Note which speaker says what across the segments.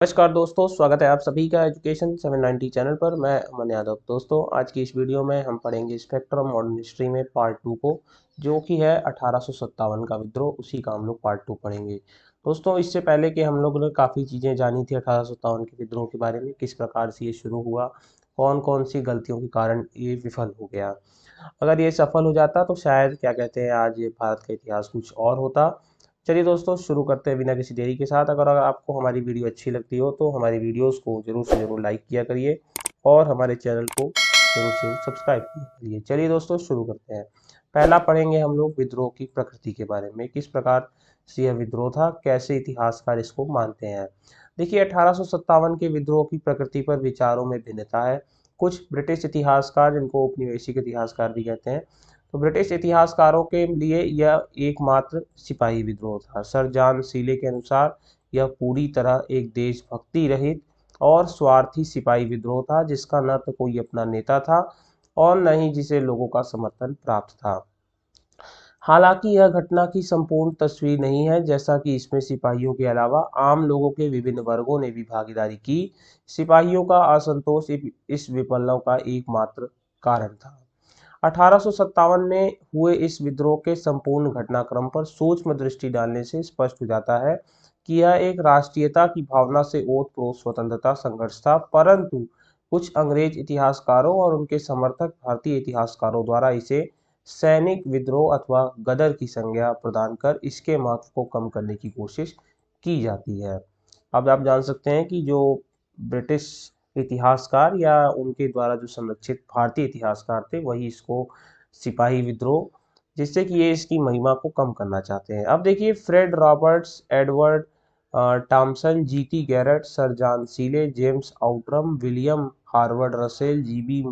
Speaker 1: नमस्कार दोस्तों, स्वागत है आप सभी का एजुकेशन 790 चैनल पर। मैं अमन यादव। दोस्तों, आज की इस वीडियो में हम पढ़ेंगे स्पेक्ट्रम मॉडर्न हिस्ट्री में पार्ट 2 को, जो कि है 1857 का विद्रोह। उसी का हम लोग पार्ट 2 पढ़ेंगे। दोस्तों, इससे पहले कि हम लोग ने काफ़ी चीज़ें जानी थी 1857 के विद्रोह के बारे में, किस प्रकार से ये शुरू हुआ, कौन कौन सी गलतियों के कारण ये विफल हो गया। अगर ये सफल हो जाता तो शायद क्या कहते हैं, आज ये भारत का इतिहास कुछ और होता। चलिए दोस्तों, शुरू करते हैं बिना किसी देरी के साथ। अगर आपको हमारी वीडियो अच्छी लगती हो तो हमारी वीडियोस को जरूर से जरूर लाइक किया करिए और हमारे चैनल को जरूर से जरूर सब्सक्राइब किया करिए। चलिए दोस्तों, शुरू करते हैं। पहला पढ़ेंगे हम लोग विद्रोह की प्रकृति के बारे में, किस प्रकार से यह विद्रोह था, कैसे इतिहासकार इसको मानते हैं। देखिए, 1857 के विद्रोह की प्रकृति पर विचारों में भिन्नता है। कुछ ब्रिटिश इतिहासकार, जिनको औपनिवेशिक इतिहासकार भी कहते हैं, तो ब्रिटिश इतिहासकारों के लिए यह एकमात्र सिपाही विद्रोह था। सर जॉन सीले के अनुसार यह पूरी तरह एक देशभक्ति रहित और स्वार्थी सिपाही विद्रोह था, जिसका न तो कोई अपना नेता था और न ही जिसे लोगों का समर्थन प्राप्त था। हालांकि यह घटना की संपूर्ण तस्वीर नहीं है, जैसा कि इसमें सिपाहियों के अलावा आम लोगों के विभिन्न वर्गों ने भी भागीदारी की। सिपाहियों का असंतोष इस विप्लव का एकमात्र कारण था। 1857 में हुए इस विद्रोह के संपूर्ण घटनाक्रम पर सूक्ष्म दृष्टि डालने से स्पष्ट हो जाता है कि यह एक राष्ट्रीयता की भावना से ओतप्रोत स्वतंत्रता संघर्ष था, परंतु कुछ अंग्रेज इतिहासकारों और उनके समर्थक भारतीय इतिहासकारों द्वारा इसे सैनिक विद्रोह अथवा गदर की संज्ञा प्रदान कर इसके महत्व को कम करने की कोशिश की जाती है। अब आप जान सकते हैं कि जो ब्रिटिश इतिहासकार या उनके द्वारा जो संरक्षित भारतीय इतिहासकार थे, वही इसको सिपाही विद्रोह, जिससे कि ये इसकी महिमा को कम करना चाहते हैं। अब देखिए, Fred Roberts, Edward Thompson, GT Garratt, sir John Seeley, James Outram, William Howard Russell, GB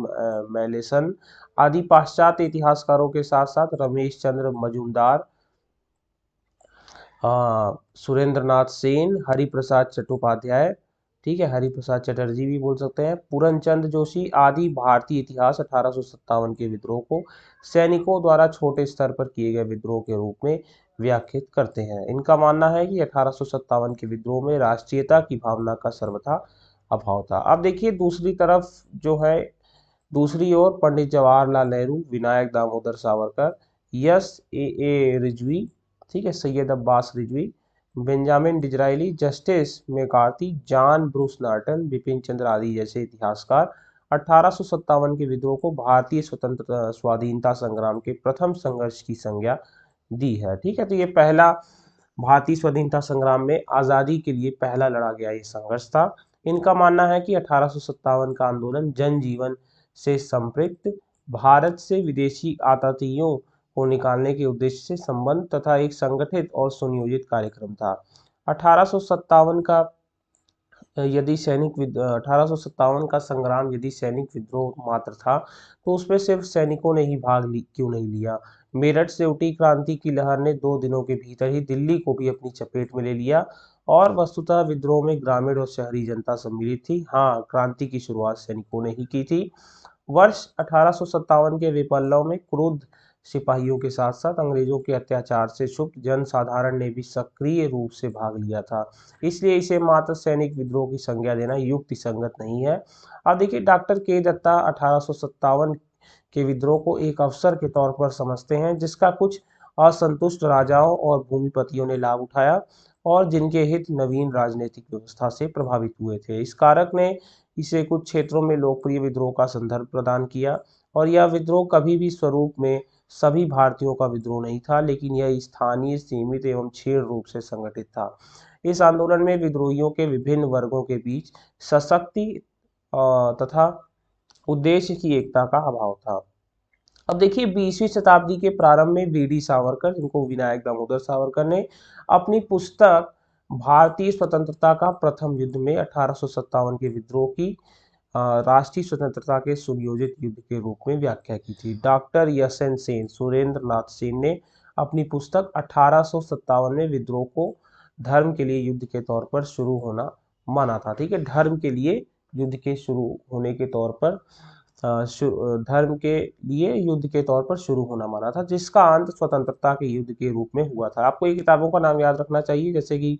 Speaker 1: Malleson आदि पाश्चात्य इतिहासकारों के साथ साथ रमेश चंद्र मजूमदार, सुरेंद्र नाथ सेन, हरिप्रसाद चट्टोपाध्याय, ठीक है, हरिप्रसाद चटर्जी भी बोल सकते हैं, पूरनचंद जोशी आदि भारतीय इतिहास 1857 के विद्रोह को सैनिकों द्वारा छोटे स्तर पर किए गए विद्रोह के रूप में व्याख्यात करते हैं। इनका मानना है कि 1857 के विद्रोह में राष्ट्रीयता की भावना का सर्वथा अभाव था। अब देखिए, दूसरी तरफ जो है, दूसरी ओर पंडित जवाहरलाल नेहरू, विनायक दामोदर सावरकर, यस ए रिजवी, ठीक है, Syed Abbas Rizvi, Benjamin Disraeli, justice McCarthy, John Bruce Norton, Bipin Chandra आदि जैसे इतिहासकार 1857 के विद्रोह को भारतीय स्वतंत्रता स्वाधीनता संग्राम के प्रथम संघर्ष की संज्ञा दी है। ठीक है, तो ये पहला भारतीय स्वाधीनता संग्राम में आज़ादी के लिए पहला लड़ा गया ये संघर्ष था। इनका मानना है कि 1857 का आंदोलन जनजीवन से संपृक्त भारत से विदेशी आततियों को निकालने के उद्देश्य से संबंध तथा एक संगठित और सुनियोजित कार्यक्रम था। 1857 का 1857 का संग्राम यदि सैनिक विद्रोह मात्र था, तो उसमें सिर्फ सैनिकों ने ही क्यों नहीं लिया। मेरठ से उठी क्रांति की लहर ने 2 दिनों के भीतर ही दिल्ली को भी अपनी चपेट में ले लिया और वस्तुतः विद्रोह में ग्रामीण और शहरी जनता सम्मिलित थी। हाँ, क्रांति की शुरुआत सैनिकों ने ही की थी। वर्ष 1857 के विप्लव में क्रुद्ध सिपाहियों के साथ साथ अंग्रेजों के अत्याचार से क्षुब्ध जनसाधारण ने भी सक्रिय रूप से भाग लिया था। इसलिए इसे मात्र सैनिक विद्रोह की संज्ञा देना युक्ति संगत नहीं है। अब देखिए, डॉक्टर के दत्ता 1857 के विद्रोह को एक अवसर के तौर पर समझते हैं, जिसका कुछ असंतुष्ट राजाओं और भूमिपतियों ने लाभ उठाया और जिनके हित नवीन राजनीतिक व्यवस्था से प्रभावित हुए थे। इस कारक ने इसे कुछ क्षेत्रों में लोकप्रिय विद्रोह का संदर्भ प्रदान किया और यह विद्रोह कभी भी स्वरूप में सभी भारतीयों का विद्रोह नहीं था, लेकिन यह स्थानीय, सीमित एवं क्षीण रूप से संगठित था। इस आंदोलन में विद्रोहियों के विभिन्न वर्गों के बीच सशक्ति तथा उद्देश्य की एकता का अभाव था। अब देखिए, 20वीं शताब्दी के प्रारंभ में वीडी सावरकर, जिनको विनायक दामोदर सावरकर ने अपनी पुस्तक भारतीय स्वतंत्रता का प्रथम युद्ध में 1857 के विद्रोह की राष्ट्रीय स्वतंत्रता के सुनियोजित युद्ध के रूप में व्याख्या की थी। डॉक्टर यशन सेन, सुरेंद्र नाथ सेन ने अपनी पुस्तक 1857 में विद्रोह को धर्म के लिए युद्ध के तौर पर शुरू होना माना था। ठीक है, धर्म के लिए युद्ध के शुरू होने के तौर पर धर्म के लिए युद्ध के तौर पर शुरू होना माना था, जिसका अंत स्वतंत्रता के युद्ध के रूप में हुआ था। आपको ये किताबों का नाम याद रखना चाहिए, जैसे कि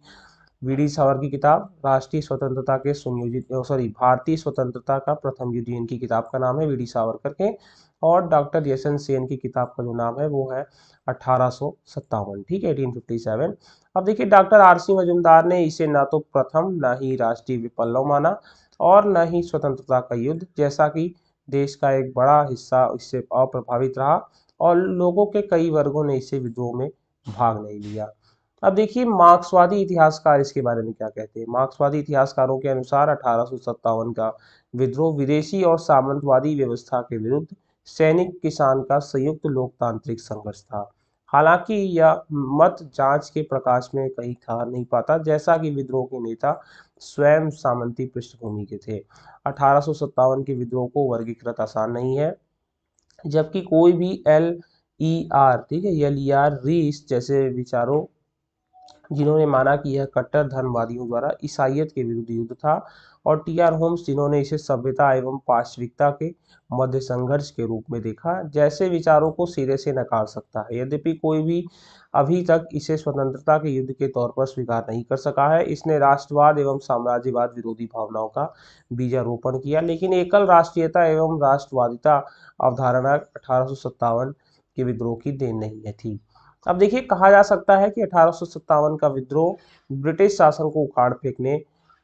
Speaker 1: वीडी सावर की किताब राष्ट्रीय स्वतंत्रता के सुनियोजित भारतीय स्वतंत्रता का प्रथम युद्ध, इनकी किताब का नाम है वीडी सावरकर के। और डॉक्टर यशवंत सेन की किताब का जो नाम है वो है 1857, ठीक है, 1857। अब देखिए डॉक्टर आर.सी. मजूमदार ने इसे ना तो प्रथम, ना ही राष्ट्रीय विप्लव माना और न ही स्वतंत्रता का युद्ध, जैसा कि देश का एक बड़ा हिस्सा इससे अप्रभावित रहा और लोगों के कई वर्गों ने इसे विद्रोह में भाग नहीं लिया। अब देखिए मार्क्सवादी इतिहासकार इसके बारे में क्या कहते हैं। मार्क्सवादी इतिहासकारों के अनुसार 1857 का विद्रोह विदेशी और सामंतवादी व्यवस्था के विरुद्ध सैनिक किसान का संयुक्त लोकतांत्रिक संघर्ष था। हालांकि यह मत जांच के प्रकाश में कहीं ठहर नहीं पाता, जैसा कि विद्रोह के नेता स्वयं सामंती पृष्ठभूमि के थे। 1857 के विद्रोह को वर्गीकृत आसान नहीं है, जबकि कोई भी LER, ठीक है, LER रीस जैसे विचारों जिन्होंने माना कि यह कट्टर धर्मवादियों द्वारा ईसाइयत के विरुद्ध युद्ध था, और TR होम्स जिन्होंने इसे सभ्यता एवं पाश्विकता के मध्य संघर्ष के रूप में देखा, जैसे विचारों को सिरे से नकार सकता है। यद्यपि कोई भी अभी तक इसे स्वतंत्रता के युद्ध के तौर पर स्वीकार नहीं कर सका है। इसने राष्ट्रवाद एवं साम्राज्यवाद विरोधी भावनाओं का बीजारोपण किया, लेकिन एकल राष्ट्रीयता एवं राष्ट्रवादिता अवधारणा 1857 के विद्रोह की देन नहीं है थी। अब देखिए कहा जा सकता है कि 1857 का विद्रोह ब्रिटिश शासन को उखाड़ फेंकने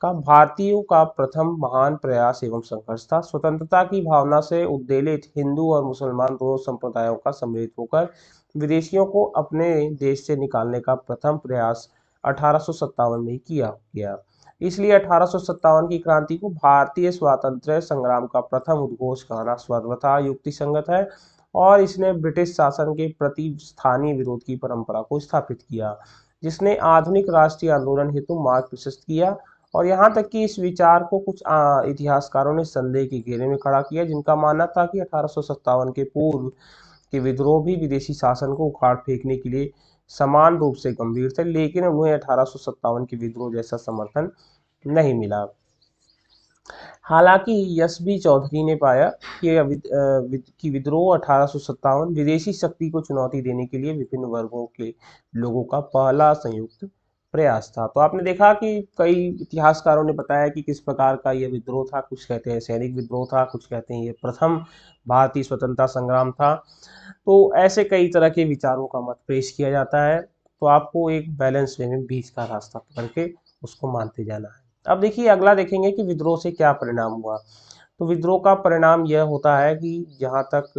Speaker 1: का भारतीयों का प्रथम महान प्रयास एवं संघर्ष था। स्वतंत्रता की भावना से उद्वेलित हिंदू और मुसलमान दोनों संप्रदायों का सम्मिलित होकर विदेशियों को अपने देश से निकालने का प्रथम प्रयास 1857 में ही किया गया। इसलिए 1857 की क्रांति को भारतीय स्वातंत्र्य संग्राम का प्रथम उद्घोष कहना सर्वथा युक्तिसंगत है, और इसने ब्रिटिश शासन के प्रति स्थानीय विरोध की परंपरा को स्थापित किया, जिसने आधुनिक राष्ट्रीय आंदोलन हेतु मार्ग प्रशस्त किया। और यहाँ तक कि इस विचार को कुछ इतिहासकारों ने संदेह के घेरे में खड़ा किया, जिनका मानना था कि 1857 के पूर्व के विद्रोह भी विदेशी शासन को उखाड़ फेंकने के लिए समान रूप से गंभीर थे, लेकिन उन्हें 1857 के विद्रोह जैसा समर्थन नहीं मिला। हालांकि एस.बी. चौधरी ने पाया कि विद्रोह 1857 विदेशी शक्ति को चुनौती देने के लिए विभिन्न वर्गों के लोगों का पहला संयुक्त प्रयास था। तो आपने देखा कि कई इतिहासकारों ने बताया कि किस प्रकार का यह विद्रोह था। कुछ कहते हैं सैनिक विद्रोह था, कुछ कहते हैं ये प्रथम भारतीय स्वतंत्रता संग्राम था। तो ऐसे कई तरह के विचारों का मत पेश किया जाता है। तो आपको एक बैलेंस वे में बीच का रास्ता पकड़ के उसको मानते जाना है। अब देखिए अगला देखेंगे कि विद्रोह से क्या परिणाम हुआ। तो विद्रोह का परिणाम यह होता है कि जहाँ तक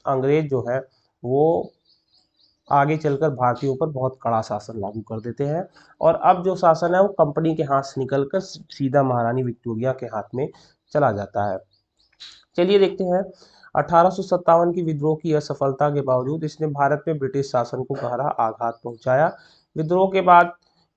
Speaker 1: अंग्रेज जो है वो आगे चलकर भारतीयों पर बहुत कड़ा शासन लागू कर देते हैं, और अब जो शासन है वो कंपनी के हाथ से निकलकर सीधा महारानी विक्टोरिया के हाथ में चला जाता है। चलिए देखते हैं 1857 की विद्रोह की असफलता के बावजूद इसने भारत में ब्रिटिश शासन को गहरा आघात पहुंचाया। विद्रोह के बाद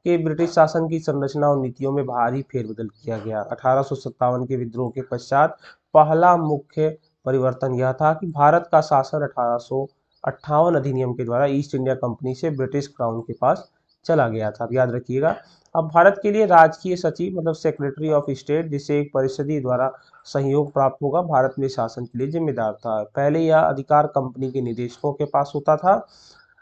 Speaker 1: के ब्रिटिश शासन की संरचना और नीतियों में भारी फेरबदल किया गया। 1857 के विद्रोह के पश्चात पहला मुख्य परिवर्तन यह था कि भारत का शासन 1858 अधिनियम के द्वारा ईस्ट इंडिया कंपनी से ब्रिटिश क्राउन के पास चला गया था। अब याद रखिएगा, अब भारत के लिए राजकीय सचिव मतलब सेक्रेटरी ऑफ स्टेट, जिसे एक परिषद द्वारा सहयोग प्राप्त होगा, भारत में शासन के लिए जिम्मेदार था। पहले यह अधिकार कंपनी के निदेशकों के पास होता था।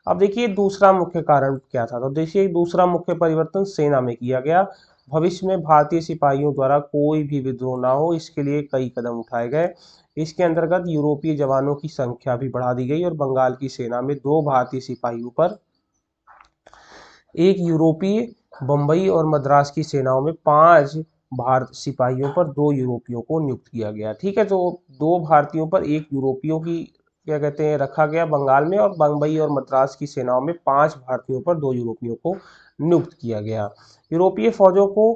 Speaker 1: अब देखिए दूसरा मुख्य कारण क्या था। तो देखिए दूसरा मुख्य परिवर्तन सेना में किया गया। भविष्य में भारतीय सिपाहियों द्वारा कोई भी विद्रोह ना हो, इसके लिए कई कदम उठाए गए। इसके अंतर्गत यूरोपीय जवानों की संख्या भी बढ़ा दी गई और बंगाल की सेना में 2 भारतीय सिपाहियों पर, एक यूरोपीय, बंबई और मद्रास की सेनाओं में 5 भारत सिपाहियों पर 2 यूरोपियों को नियुक्त किया गया। ठीक है, तो 2 भारतीयों पर 1 यूरोपियों की क्या कहते हैं रखा गया बंगाल में, और बंबई और मद्रास की सेनाओं में 5 भारतीयों पर 2 यूरोपियों को नियुक्त किया गया। यूरोपीय फौजों को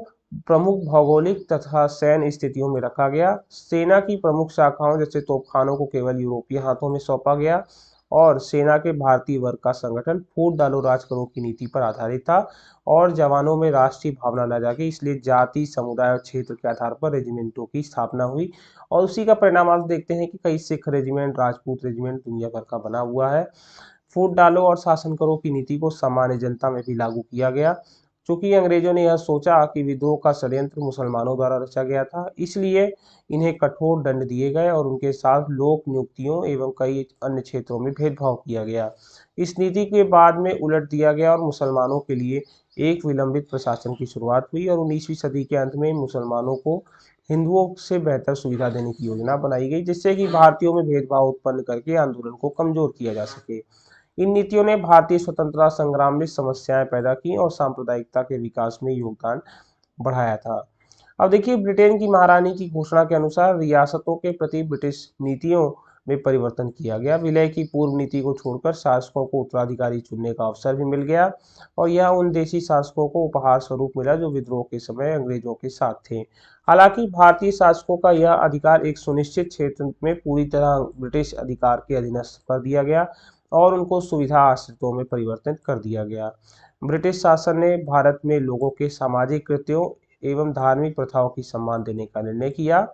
Speaker 1: प्रमुख भौगोलिक तथा सैन्य स्थितियों में रखा गया। सेना की प्रमुख शाखाओं जैसे तोपखानों को केवल यूरोपीय हाथों में सौंपा गया, और सेना के भारतीय वर्ग का संगठन फूट डालो राज करो की नीति पर आधारित था, और जवानों में राष्ट्रीय भावना न जागे, इसलिए जाति, समुदाय और क्षेत्र के आधार पर रेजिमेंटों की स्थापना हुई। और उसी का परिणाम आप देखते हैं कि कई सिख रेजिमेंट, राजपूत रेजिमेंट दुनिया भर का बना हुआ है। फूट डालो और शासन करो की नीति को सामान्य जनता में भी लागू किया गया। चूंकि अंग्रेजों ने यह सोचा कि विद्रोह का षड्यंत्र मुसलमानों द्वारा रचा गया था, इसलिए इन्हें कठोर दंड दिए गए और उनके साथ लोक नियुक्तियों एवं कई अन्य क्षेत्रों में भेदभाव किया गया। इस नीति के बाद में उलट दिया गया और मुसलमानों के लिए एक विलंबित प्रशासन की शुरुआत हुई और 19वीं सदी के अंत में मुसलमानों को हिंदुओं से बेहतर सुविधा देने की योजना बनाई गई, जिससे कि भारतीयों में भेदभाव उत्पन्न करके आंदोलन को कमजोर किया जा सके। इन नीतियों ने भारतीय स्वतंत्रता संग्राम में समस्याएं पैदा की और सांप्रदायिकता के विकास में योगदान बढ़ाया था। अब देखिए, ब्रिटेन की महारानी की घोषणा के अनुसार रियासतों के प्रति ब्रिटिश नीतियों में परिवर्तन किया गया। विलय की पूर्व नीति को छोड़कर शासकों को उत्तराधिकारी चुनने का अवसर भी मिल गया और यह उन देशी शासकों को उपहार स्वरूप मिला जो विद्रोह के समय अंग्रेजों के साथ थे। हालांकि भारतीय शासकों का यह अधिकार एक सुनिश्चित क्षेत्र में पूरी तरह ब्रिटिश अधिकार के अधीनस्थ कर दिया गया और उनको सुविधा आश्रितों में परिवर्तित कर दिया गया। ब्रिटिश शासन ने भारत में लोगों के सामाजिक कृत्यों एवं धार्मिक प्रथाओं की सम्मान देने का निर्णय किया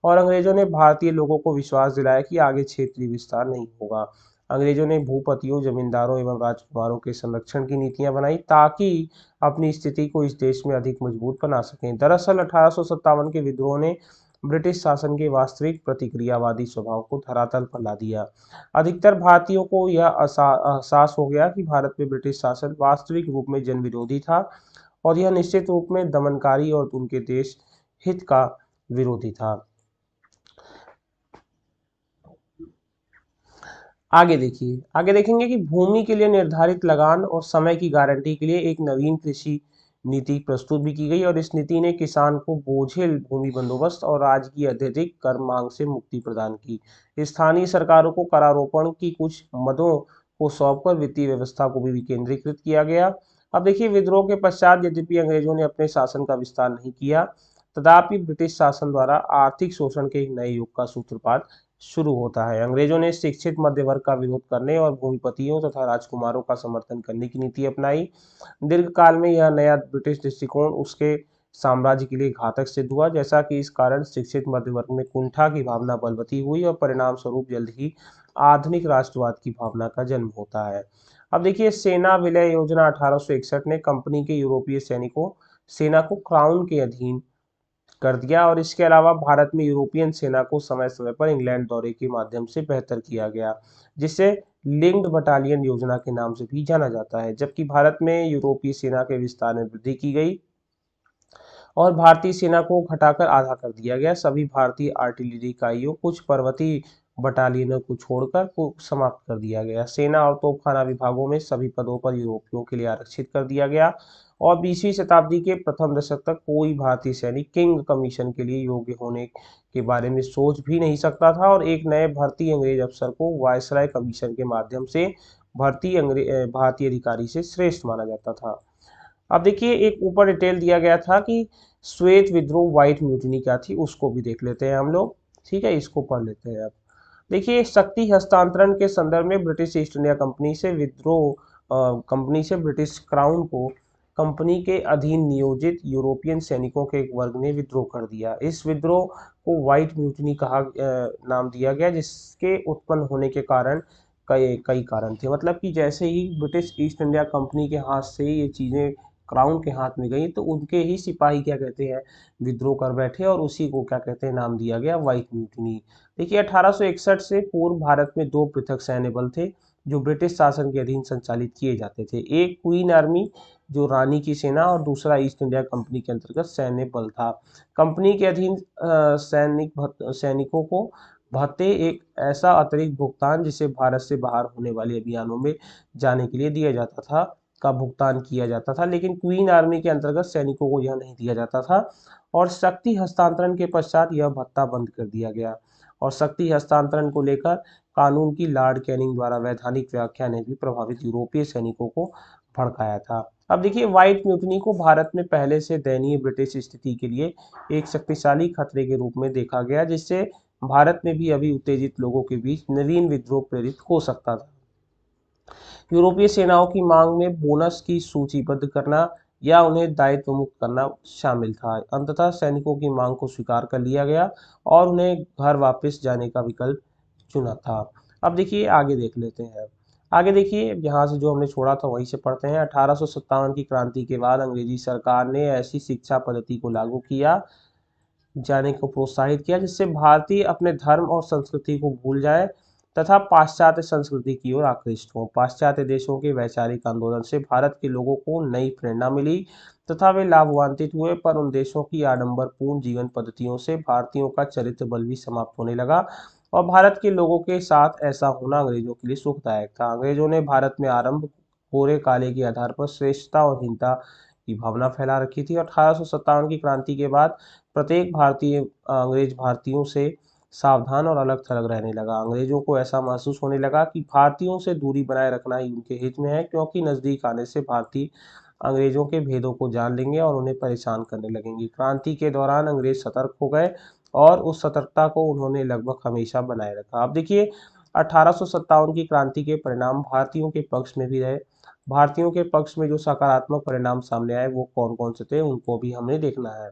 Speaker 1: और अंग्रेजों ने भारतीय लोगों को विश्वास दिलाया कि आगे क्षेत्रीय विस्तार नहीं होगा। अंग्रेजों ने भूपतियों, जमींदारों एवं राजकुमारों के संरक्षण की नीतियां बनाई ताकि अपनी स्थिति को इस देश में अधिक मजबूत बना सकें। दरअसल 1857 के विद्रोह ने ब्रिटिश शासन के वास्तविक प्रतिक्रियावादी स्वभाव को धरातल पर ला दिया। अधिकतर भारतीयों को यह एहसास हो गया कि भारत में ब्रिटिश शासन वास्तविक रूप में जन विरोधी था और यह निश्चित रूप में दमनकारी और उनके देश हित का विरोधी था। आगे देखिए, आगे देखेंगे कि भूमि के लिए निर्धारित लगान और समय की गारंटी के लिए एक नवीन कृषि नीति प्रस्तुत भी की गई और इस नीति ने किसान को बोझिल भूमि बंदोबस्त और राज्य की अत्यधिक कर मांग से मुक्ति प्रदान की। स्थानीय सरकारों को करारोपण की कुछ मदों को सौंपकर वित्तीय व्यवस्था को भी विकेंद्रीकृत किया गया। अब देखिए, विद्रोह के पश्चात यद्यपि अंग्रेजों ने अपने शासन का विस्तार नहीं किया, तथापि ब्रिटिश शासन द्वारा आर्थिक शोषण के एक नए युग का सूत्रपात शुरू होता है। अंग्रेजों ने शिक्षित मध्य वर्ग का विरोध करने और भूमिपतियों तथा राजकुमारों का समर्थन करने की नीति अपनाई। दीर्घकाल में यह नया ब्रिटिश दृष्टिकोण उसके साम्राज्य के लिए घातक सिद्ध हुआ, जैसा कि इस कारण शिक्षित मध्य वर्ग में कुंठा की भावना बलवती हुई और परिणाम स्वरूप जल्द ही आधुनिक राष्ट्रवाद की भावना का जन्म होता है। अब देखिए, सेना विलय योजना 1861 ने कंपनी के यूरोपीय सैनिकों सेना को क्राउन के अधीन कर दिया और इसके अलावा भारत में यूरोपियन सेना को समय समय पर इंग्लैंड दौरे के माध्यम से बेहतर किया गया, जिसे लिंक्ड बटालियन योजना के नाम से भी जाना जाता है। जबकि भारत में यूरोपीय सेना के विस्तार में वृद्धि की गई और भारतीय सेना को घटाकर आधा कर दिया गया। सभी भारतीय आर्टिलरी इकाइयों, कुछ पर्वतीय बटालियनों को छोड़कर को समाप्त कर दिया गया। सेना और तोपखाना विभागों में सभी पदों पर यूरोपियों के लिए आरक्षित कर दिया गया और 20वीं शताब्दी के प्रथम दशक तक कोई भारतीय सैनिक किंग कमीशन के लिए योग्य होने के बारे में सोच भी नहीं सकता था और एक नए भर्ती अंग्रेज अफसर को वायसराय कमीशन के माध्यम से भारतीय अधिकारी से श्रेष्ठ माना जाता था। अब देखिए, एक ऊपर डिटेल दिया गया था कि श्वेत विद्रोह, व्हाइट म्यूटिनी क्या थी, उसको भी देख लेते हैं हम लोग। ठीक है, इसको पढ़ लेते हैं अब। देखिए, शक्ति हस्तांतरण के संदर्भ में ब्रिटिश ईस्ट इंडिया कंपनी से ब्रिटिश क्राउन को कंपनी के अधीन नियोजित यूरोपियन सैनिकों के एक वर्ग ने विद्रोह कर दिया। इस विद्रोह को व्हाइट म्यूटिनी नाम दिया गया, जिसके उत्पन्न होने के कारण कई कई कारण थे। मतलब कि जैसे ही ब्रिटिश ईस्ट इंडिया कंपनी के हाथ से ये चीज़ें क्राउन के हाथ में गई तो उनके ही सिपाही क्या कहते हैं, विद्रोह कर बैठे और उसी को क्या कहते हैं, नाम दिया गया व्हाइट म्यूटिनी। देखिए, 1861 से पूर्व भारत में दो पृथक सैन्य बल थे जो ब्रिटिश शासन के अधीन संचालित किए जाते थे। एक क्वीन आर्मी, जो रानी की सेना, और दूसरा ईस्ट इंडिया कंपनी के अंतर्गत सैन्य बल था। कंपनी के अधीन सैनिकों को भत्ते, एक ऐसा अतिरिक्त भुगतान जिसे भारत से बाहर होने वाले अभियानों में जाने के लिए दिया जाता था, का भुगतान किया जाता था, लेकिन क्वीन आर्मी के अंतर्गत सैनिकों को यह नहीं दिया जाता था और शक्ति हस्तांतरण के पश्चात यह भत्ता बंद कर दिया गया। और शक्ति हस्तांतरण को लेकर कानून की लॉर्ड कैनिंग द्वारा वैधानिक व्याख्या ने भी प्रभावित यूरोपीय सैनिकों को भड़काया था। अब देखिए, व्हाइट म्यूटिनी को भारत में पहले से दयनीय ब्रिटिश स्थिति के लिए एक शक्तिशाली खतरे के रूप में देखा गया, जिससे भारत में भी अभी उत्तेजित लोगों के बीच नवीन विद्रोह प्रेरित हो सकता था। यूरोपीय सेनाओं की मांग में बोनस की सूचीबद्ध करना या उन्हें दायित्व मुक्त करना शामिल था। अंततः सैनिकों की मांग को स्वीकार कर लिया गया और उन्हें घर वापस जाने का विकल्प चुना था। अब देखिए, आगे देख लेते हैं। आगे देखिए, यहाँ से जो हमने छोड़ा था वहीं से पढ़ते हैं। 1857 की क्रांति के बाद अंग्रेजी सरकार ने ऐसी शिक्षा पद्धति को लागू किया जाने को प्रोत्साहित किया जिससे भारतीय अपने धर्म और संस्कृति को भूल जाए तथा पाश्चात्य संस्कृति की ओर आकृष्ट हो। पाश्चात्य देशों के वैचारिक आंदोलन से भारत के लोगों को नई प्रेरणा मिली तथा वे लाभान्वित हुए, पर उन देशों की आडंबरपूर्ण जीवन पद्धतियों से भारतीयों का चरित्र बल भी समाप्त होने लगा और भारत के लोगों के साथ ऐसा होना अंग्रेजों के लिए सुखदायक था। अंग्रेजों ने भारत में आरंभ कोरे काले के आधार पर श्रेष्ठता और हीनता की भावना फैला रखी थी। 1857 की क्रांति के बाद प्रत्येक भारतीय अंग्रेज भारतीयों से सावधान और अलग थलग रहने लगा। अंग्रेजों को ऐसा महसूस होने लगा कि भारतीयों से दूरी बनाए रखना ही उनके हित में है, क्योंकि नजदीक आने से भारतीय अंग्रेजों के भेदों को जान लेंगे और उन्हें परेशान करने लगेंगे। क्रांति के दौरान अंग्रेज सतर्क हो गए और उस सतर्कता को उन्होंने लगभग हमेशा बनाए रखा। अब देखिए, 1857 की क्रांति के परिणाम भारतीयों के पक्ष में भी रहे। भारतीयों के पक्ष में जो सकारात्मक परिणाम सामने आए वो कौन कौन से थे उनको भी हमने देखना है।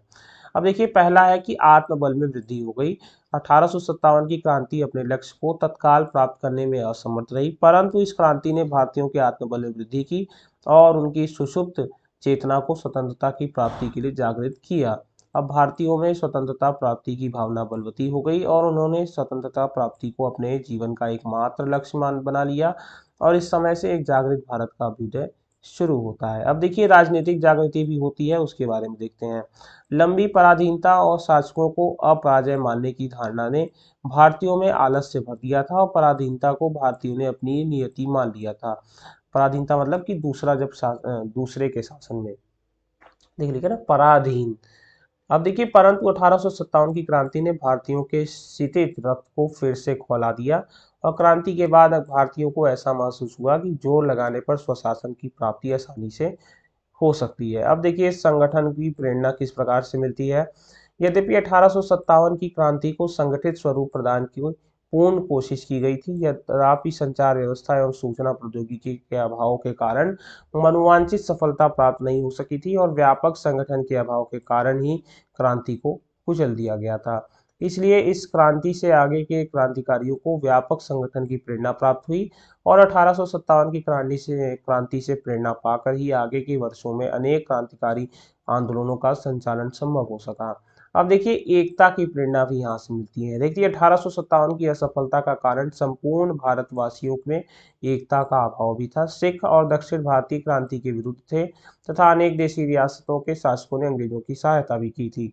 Speaker 1: अब देखिए, पहला है कि आत्मबल में वृद्धि हो गई। 1857 की क्रांति अपने लक्ष्य को तत्काल प्राप्त करने में असमर्थ रही, परंतु इस क्रांति ने भारतीयों के आत्मबल में वृद्धि की और उनकी सुषुप्त चेतना को स्वतंत्रता की प्राप्ति के लिए जागृत किया। अब भारतीयों में स्वतंत्रता प्राप्ति की भावना बलवती हो गई और उन्होंने स्वतंत्रता प्राप्ति को अपने जीवन का एकमात्र लक्ष्य बना लिया और इस समय से एक जागृत भारत का अभ्युदय शुरू होता है। अब देखिए, राजनीतिक जागृति भी होती है, उसके बारे में देखते हैं। लंबी पराधीनता और शासकों को अपराजय मानने की धारणा ने भारतीयों में आलस्य भर दिया था और पराधीनता को भारतीयों ने अपनी नियति मान लिया था। पराधीनता मतलब कि दूसरे के शासन में, देख लीजिए ना, पराधीन। अब देखिए, परंतु 1857 की क्रांति ने भारतीयों के शीतित रक्त को फिर से खौला दिया और क्रांति के बाद अब भारतीयों को ऐसा महसूस हुआ कि जोर लगाने पर स्वशासन की प्राप्ति आसानी से हो सकती है। अब देखिए, संगठन की प्रेरणा किस प्रकार से मिलती है। यद्यपि 1857 की क्रांति को संगठित स्वरूप प्रदान की पूर्ण कोशिश की गई थी, यद्यपि संचार व्यवस्था एवं सूचना प्रौद्योगिकी के अभाव के कारण मनोवांछित सफलता प्राप्त नहीं हो सकी थी और व्यापक संगठन के अभाव के कारण ही क्रांति को कुचल दिया गया था। इसलिए इस क्रांति से आगे के क्रांतिकारियों को व्यापक संगठन की प्रेरणा प्राप्त हुई और 1857 की क्रांति से प्रेरणा पाकर ही आगे के वर्षों में अनेक क्रांतिकारी आंदोलनों का संचालन संभव हो सका। अब देखिए, एकता की प्रेरणा भी यहाँ से मिलती है। देखिए, 1857 की असफलता का कारण संपूर्ण भारतवासियों में एकता का अभाव भी था। सिख और दक्षिण भारतीय क्रांति के विरुद्ध थे तथा अनेक देशी रियासतों के शासकों ने अंग्रेजों की सहायता भी की थी।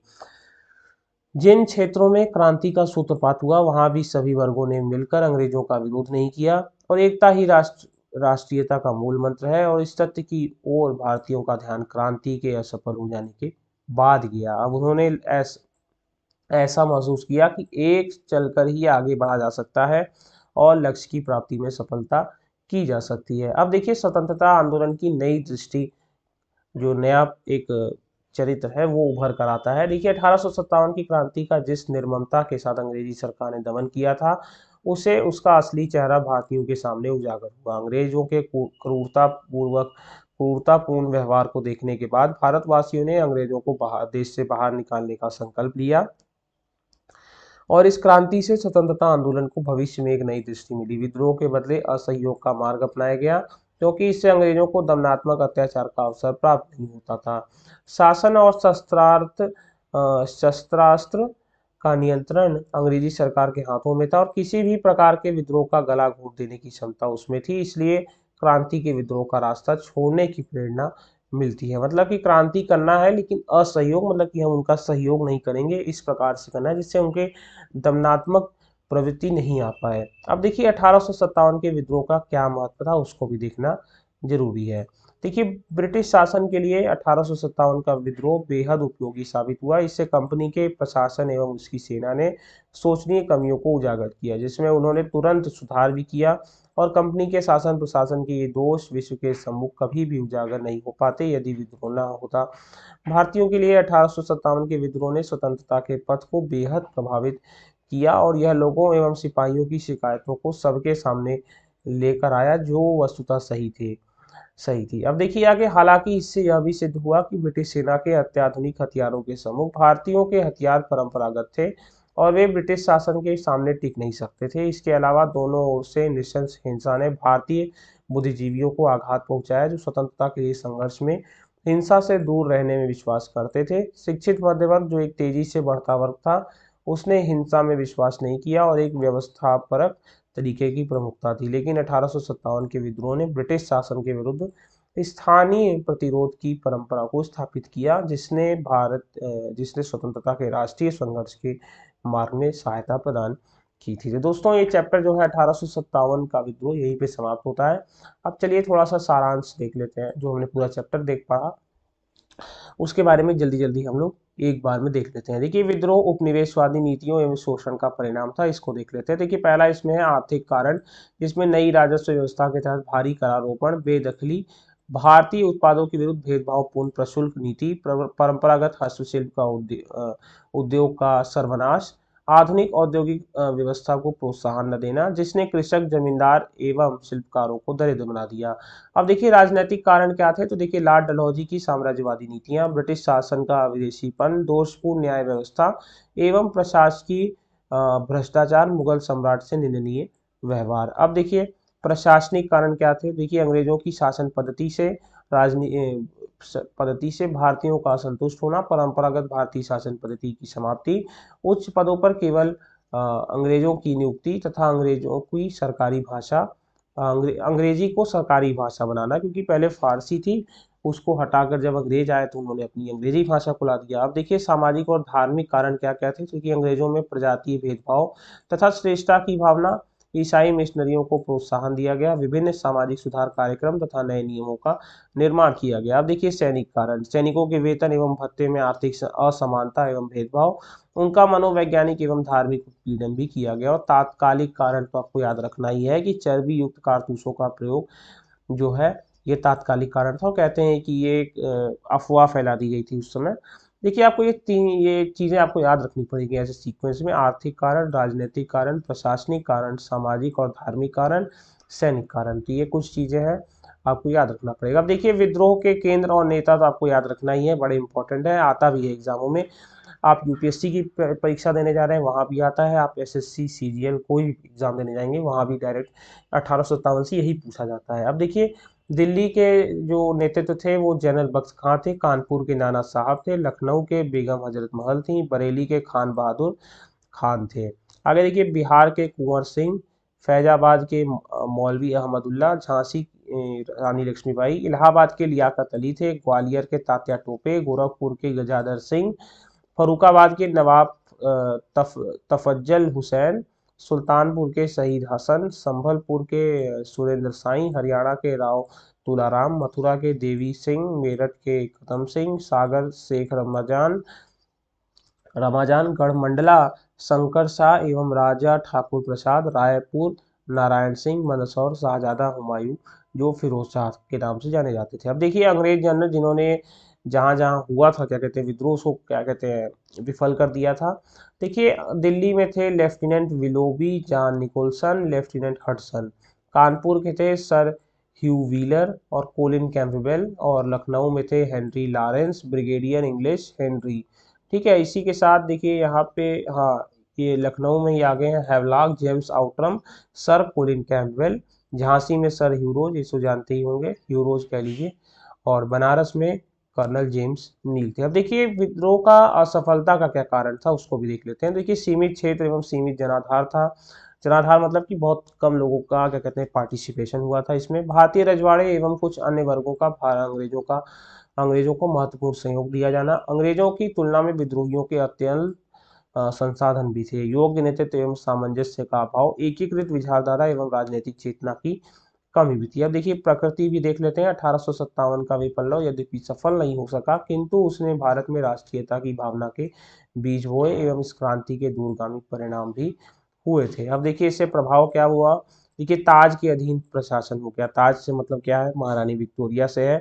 Speaker 1: जिन क्षेत्रों में क्रांति का सूत्रपात हुआ वहां भी सभी वर्गों ने मिलकर अंग्रेजों का विरोध नहीं किया और एकता ही राष्ट्रीयता का मूल मंत्र है और इस तथ्य की ओर भारतीयों का ध्यान क्रांति के असफल हो जाने के बाद गया। अब उन्होंने ऐसा महसूस किया कि एक चलकर ही आगे बढ़ा जा सकता है और लक्ष्य की प्राप्ति में सफलता की जा सकती है। अब देखिए, स्वतंत्रता आंदोलन की नई दृष्टि, जो नया एक चरित्र है वो उभर कर आता है। देखिए, 1857 की क्रांति का जिस निर्ममता के साथ अंग्रेजी सरकार ने दमन किया था उसे उसका असली चेहरा भारतीयों के सामने उजागर हुआ। अंग्रेजों के क्रूरतापूर्ण व्यवहार को देखने के बाद भारतवासियों ने अंग्रेजों को देश से बाहर निकालने का संकल्प लिया और इस क्रांति से स्वतंत्रता आंदोलन को भविष्य में एक नई दृष्टि मिली। विद्रोह के बदले असहयोग का मार्ग अपनाया गया, क्योंकि इससे अंग्रेजों को दमनात्मक अत्याचार का अवसर प्राप्त नहीं होता था। शासन और शस्त्रास्त्र का नियंत्रण अंग्रेजी सरकार के हाथों में था और किसी भी प्रकार के विद्रोह का गला घोट देने की क्षमता उसमें थी। इसलिए क्रांति के विद्रोह का रास्ता छोड़ने की प्रेरणा मिलती है। मतलब कि क्रांति करना है लेकिन असहयोग, मतलब कि हम उनका सहयोग नहीं करेंगे, इस प्रकार से करना है जिससे उनके दमनात्मक प्रवृत्ति नहीं आ पाए। अब देखिए, 1857 के विद्रोह का क्या महत्व था उसको भी देखना जरूरी है। देखिए, ब्रिटिश शासन के लिए 1857 का विद्रोह बेहद उपयोगी साबित हुआ। इससे कंपनी के प्रशासन एवं उसकी सेना ने शोचनीय कमियों को उजागर किया, जिसमें उन्होंने तुरंत सुधार भी किया और कंपनी के शासन प्रशासन के ये दोष विश्व के सम्मुख कभी भी उजागर नहीं हो पाते यदि विद्रोह न होता। भारतीयों के लिए 1857 के विद्रोह ने स्वतंत्रता के पथ को बेहद प्रभावित किया और यह लोगों एवं सिपाहियों की शिकायतों को सबके सामने लेकर आया जो वस्तुतः सही थी। अब देखिए आगे, हालांकि इससे यह भी सिद्ध हुआ कि ब्रिटिश सेना के अत्याधुनिक हथियारों के सम्मुख भारतीयों के हथियार परंपरागत थे और वे ब्रिटिश शासन के सामने टिक नहीं सकते थे। इसके अलावा दोनों ओर से नृशंस हिंसा ने भारतीय बुद्धिजीवियों को आघात पहुंचाया, जो स्वतंत्रता के लिए संघर्ष में हिंसा से दूर रहने में विश्वास करते थे। शिक्षित मध्य वर्ग, जो एक तेजी से बढ़ता वर्ग था, उसने हिंसा में विश्वास नहीं किया और एक व्यवस्थापरक तरीके की प्रमुखता थी। लेकिन 1857 के विद्रोह ने ब्रिटिश शासन के विरुद्ध स्थानीय प्रतिरोध की परंपरा को स्थापित किया, जिसने स्वतंत्रता के राष्ट्रीय संघर्ष के मार्ग में सहायता प्रदान की थी। तो दोस्तों, ये चैप्टर जो है 1857 का विद्रोह यहीं पे समाप्त होता है। अब चलिए थोड़ा सा सारांश देख लेते हैं। जो हमने पूरा चैप्टर देख पढ़ा, उसके बारे में जल्दी जल्दी हम लोग एक बार में देख लेते हैं। देखिए, विद्रोह उपनिवेशवादी नीतियों एवं शोषण का परिणाम था। इसको देख लेते हैं। देखिए, पहला इसमें है आर्थिक कारण, जिसमें नई राजस्व व्यवस्था के तहत भारी करारोपण, बेदखली, भारतीय उत्पादों के विरुद्ध भेदभावपूर्ण प्रशुल्क नीति, परंपरागत हस्तशिल्प का उद्योग का सर्वनाश, आधुनिक औद्योगिक व्यवस्था को प्रोत्साहन न देना, जिसने कृषक, जमींदार एवं शिल्पकारों को दरिद्र बना दिया। अब देखिए, राजनीतिक कारण क्या थे। तो देखिए, लॉर्ड डलहौजी की साम्राज्यवादी नीतियां, ब्रिटिश शासन का विदेशीपन, दोषपूर्ण न्याय व्यवस्था एवं प्रशासकीय भ्रष्टाचार, मुगल सम्राट से निंदनीय व्यवहार। अब देखिए, प्रशासनिक कारण क्या थे। देखिए, अंग्रेजों की शासन पद्धति से भारतीयों का असंतुष्ट होना, परंपरागत भारतीय शासन पद्धति की समाप्ति, उच्च पदों पर केवल अंग्रेजों की नियुक्ति तथा अंग्रेजों की सरकारी भाषा अंग्रेजी को सरकारी भाषा बनाना, क्योंकि पहले फारसी थी, उसको हटाकर जब अंग्रेज आए तो उन्होंने अपनी अंग्रेजी भाषा को ला दिया। अब देखिए, सामाजिक और धार्मिक कारण क्या क्या थे। क्योंकि अंग्रेजों में प्रजातीय भेदभाव तथा श्रेष्ठता की भावना, ईसाई मिशनरियों को प्रोत्साहन दिया गया, विभिन्न सामाजिक सुधार कार्यक्रम तथा नए नियमों का निर्माण किया गया। अब देखिए, सैनिक कारण, सैनिकों के वेतन एवं भत्ते में आर्थिक असमानता एवं भेदभाव, उनका मनोवैज्ञानिक एवं धार्मिक उत्पीड़न भी किया गया। और तात्कालिक कारण तो आपको याद रखना ही है कि चर्बी युक्त कारतूसों का प्रयोग जो है, ये तात्कालिक कारण था। और कहते हैं कि ये अफवाह फैला दी गई थी उस समय। देखिए, आपको ये चीज़ें आपको याद रखनी पड़ेगी ऐसे सीक्वेंस में: आर्थिक कारण, राजनीतिक कारण, प्रशासनिक कारण, सामाजिक और धार्मिक कारण, सैनिक कारण। तो ये कुछ चीज़ें हैं, आपको याद रखना पड़ेगा। अब देखिए, विद्रोह के केंद्र और नेता तो आपको याद रखना ही है, बड़े इंपॉर्टेंट है, आता भी है एग्जामों में। आप यूपीएससी की परीक्षा देने जा रहे हैं, वहाँ भी आता है। आप एसएससी, सीजीएल कोई भी एग्जाम देने जाएंगे, वहाँ भी डायरेक्ट 1857 से यही पूछा जाता है। अब देखिए, दिल्ली के जो नेतृत्व थे वो जनरल बख्श खां थे, कानपुर के नाना साहब थे, लखनऊ के बेगम हजरत महल थी, बरेली के खान बहादुर खान थे। आगे देखिए, बिहार के कुंवर सिंह, फैजाबाद के मौलवी अहमदुल्ला, झांसी रानी लक्ष्मीबाई, इलाहाबाद के लियाकत अली थे, ग्वालियर के तात्या टोपे, गोरखपुर के गजाधर सिंह, फरुखाबाद के नवाब तफज्जल हुसैन, सुल्तानपुर के शहीद हसन, संभलपुर के सुरेंद्र साई, हरियाणा के राव तुलाराम, मथुरा के देवी सिंह, मेरठ के कदम सिंह, सागर शेख रमाजान, गढ़मंडला शंकर शाह एवं राजा ठाकुर प्रसाद, रायपुर नारायण सिंह, मंदसौर शाहजादा हुमायूं, जो फिरोज शाह के नाम से जाने जाते थे। अब देखिए, अंग्रेज जनरल जिन्होंने जहाँ जहाँ हुआ था, क्या कहते हैं, विद्रोह को क्या कहते हैं, विफल कर दिया था। देखिए, दिल्ली में थे lieutenant Willoughby, John Nicholson, lieutenant Hudson. Kanpur के थे सर ह्यू व्हीलर और कोलिन कैंपबेल। और लखनऊ में थे Henry Lawrence, brigadier Inglis Henry. ठीक है, इसी के साथ देखिए यहाँ पे, हाँ, ये लखनऊ में ही आ गए हैं Havelock James Outram, sir Colin Campbell. Jhansi में सर ह्यूरोज, इसको जानते ही होंगे, ह्यूरोज कह लीजिए। और बनारस में कर्नल जेम्स नील थे। अब देखिए, विद्रोह का असफलता का क्या कारण था, उसको भी देख लेते हैं। देखिए, सीमित क्षेत्र एवं सीमित जनाधार था। जनाधार मतलब कि बहुत कम लोगों का क्या कहते हैं पार्टिसिपेशन हुआ था इसमें। भारतीय रजवाड़े एवं कुछ अन्य वर्गों का अंग्रेजों को महत्वपूर्ण सहयोग दिया जाना। अंग्रेजों की तुलना में विद्रोहियों के अत्यंत संसाधन भी थे। योग्य नेतृत्व एवं सामंजस्य का अभाव, एकीकृत विचारधारा एवं राजनीतिक चेतना की कमी भी थी। अब देखिए, प्रकृति भी देख लेते हैं। 1857 का विप्लव यद्यपि सफल नहीं हो सका, किंतु उसने भारत में राष्ट्रीयता की भावना के बीज बोए एवं इस क्रांति के दूरगामी परिणाम भी हुए थे। अब देखिए, इससे प्रभाव क्या हुआ। देखिए, ताज के अधीन प्रशासन हो गया। ताज से मतलब क्या है, महारानी विक्टोरिया से है।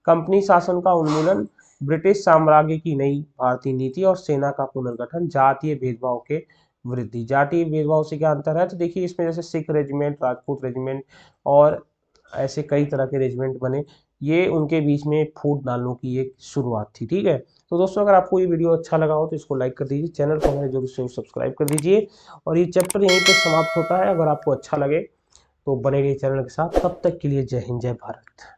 Speaker 1: कंपनी शासन का उन्मूलन, ब्रिटिश साम्राज्य की नई भारतीय नीति और सेना का पुनर्गठन, जातीय भेदभाव के वृद्धि। जातीय भेदभाव से क्या अंतर है, तो देखिए, इसमें जैसे सिख रेजिमेंट, राजपूत रेजिमेंट और ऐसे कई तरह के रेजिमेंट बने, ये उनके बीच में फूट डालने की एक शुरुआत थी। ठीक है, तो दोस्तों अगर आपको ये वीडियो अच्छा लगा हो तो इसको लाइक कर दीजिए, चैनल को हमारे जरूर से सब्सक्राइब कर दीजिए, और ये चैप्टर यहीं पर समाप्त होता है। अगर आपको अच्छा लगे तो बने रहिए चैनल के साथ। तब तक के लिए जय हिंद, जय भारत।